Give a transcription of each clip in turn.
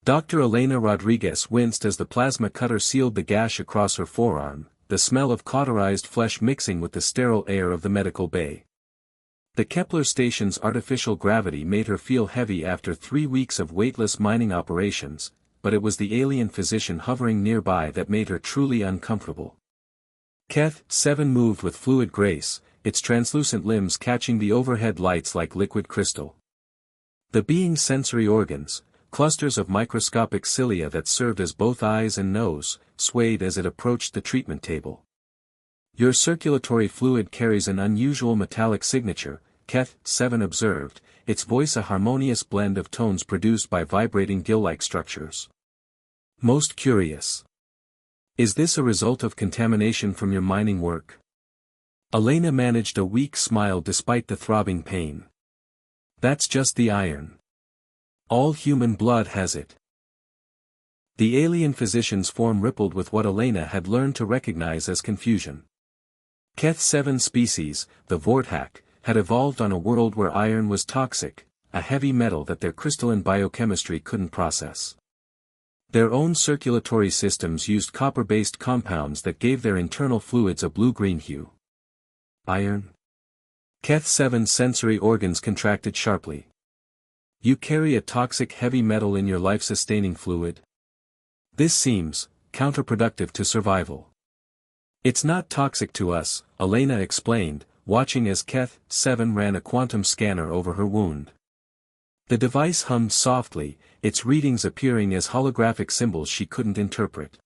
Dr. Elena Rodriguez winced as the plasma cutter sealed the gash across her forearm, the smell of cauterized flesh mixing with the sterile air of the medical bay. The Kepler station's artificial gravity made her feel heavy after 3 weeks of weightless mining operations, but it was the alien physician hovering nearby that made her truly uncomfortable. Keth 7 moved with fluid grace, its translucent limbs catching the overhead lights like liquid crystal. The being's sensory organs, clusters of microscopic cilia that served as both eyes and nose, swayed as it approached the treatment table. Your circulatory fluid carries an unusual metallic signature, Keth 7 observed, its voice a harmonious blend of tones produced by vibrating gill-like structures. Most curious. Is this a result of contamination from your mining work? Elena managed a weak smile despite the throbbing pain. That's just the iron. All human blood has it. The alien physician's form rippled with what Elena had learned to recognize as confusion. Keth 7 species, the Vorthak, had evolved on a world where iron was toxic, a heavy metal that their crystalline biochemistry couldn't process. Their own circulatory systems used copper-based compounds that gave their internal fluids a blue-green hue. Iron? Keth 7's sensory organs contracted sharply. You carry a toxic heavy metal in your life-sustaining fluid? This seems counterproductive to survival. It's not toxic to us, Elena explained, watching as Keth 7 ran a quantum scanner over her wound. The device hummed softly, its readings appearing as holographic symbols she couldn't interpret.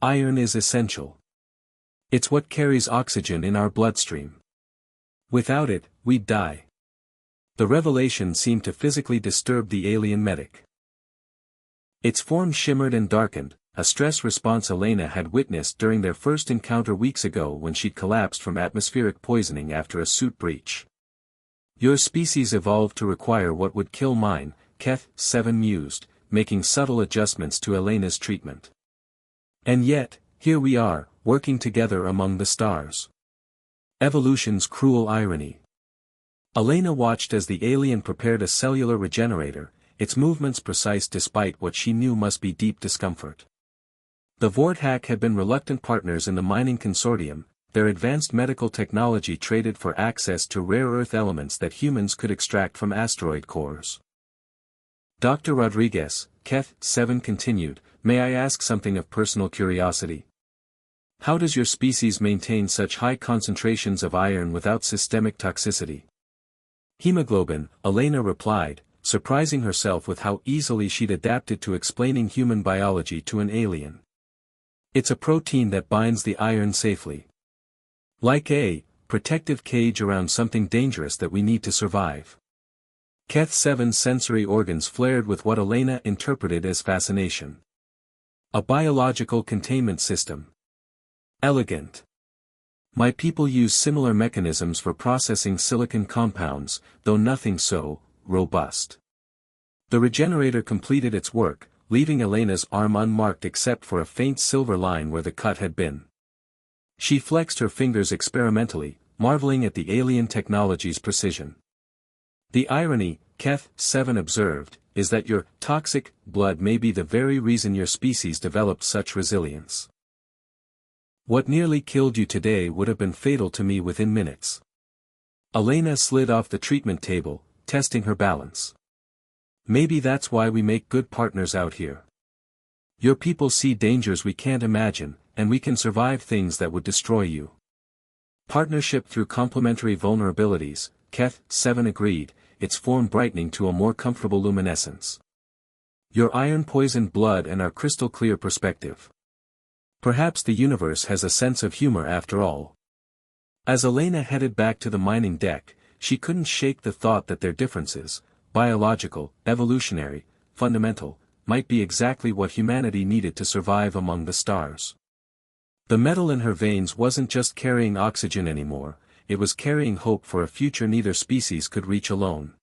Iron is essential. It's what carries oxygen in our bloodstream. Without it, we'd die. The revelation seemed to physically disturb the alien medic. Its form shimmered and darkened, a stress response Elena had witnessed during their first encounter weeks ago when she'd collapsed from atmospheric poisoning after a suit breach. Your species evolved to require what would kill mine, Keth 7 mused, making subtle adjustments to Elena's treatment. And yet, here we are, working together among the stars. Evolution's cruel irony. Elena watched as the alien prepared a cellular regenerator, its movements precise despite what she knew must be deep discomfort. The Vorthak had been reluctant partners in the mining consortium, their advanced medical technology traded for access to rare earth elements that humans could extract from asteroid cores. Dr. Rodriguez, Keth 7 continued, may I ask something of personal curiosity? How does your species maintain such high concentrations of iron without systemic toxicity? Hemoglobin, Elena replied, surprising herself with how easily she'd adapted to explaining human biology to an alien. It's a protein that binds the iron safely. Like a protective cage around something dangerous that we need to survive. Keth 7's sensory organs flared with what Elena interpreted as fascination. A biological containment system. Elegant. My people use similar mechanisms for processing silicon compounds, though nothing so robust. The regenerator completed its work, leaving Elena's arm unmarked except for a faint silver line where the cut had been. She flexed her fingers experimentally, marveling at the alien technology's precision. The irony, Keth 7 observed, is that your toxic blood may be the very reason your species developed such resilience. What nearly killed you today would have been fatal to me within minutes. Elena slid off the treatment table, testing her balance. Maybe that's why we make good partners out here. Your people see dangers we can't imagine, and we can survive things that would destroy you. Partnership through complementary vulnerabilities, Keth 7 agreed, its form brightening to a more comfortable luminescence. Your iron-poisoned blood and our crystal-clear perspective. Perhaps the universe has a sense of humor after all. As Elena headed back to the mining deck, she couldn't shake the thought that their differences, biological, evolutionary, fundamental, might be exactly what humanity needed to survive among the stars. The metal in her veins wasn't just carrying oxygen anymore, it was carrying hope for a future neither species could reach alone.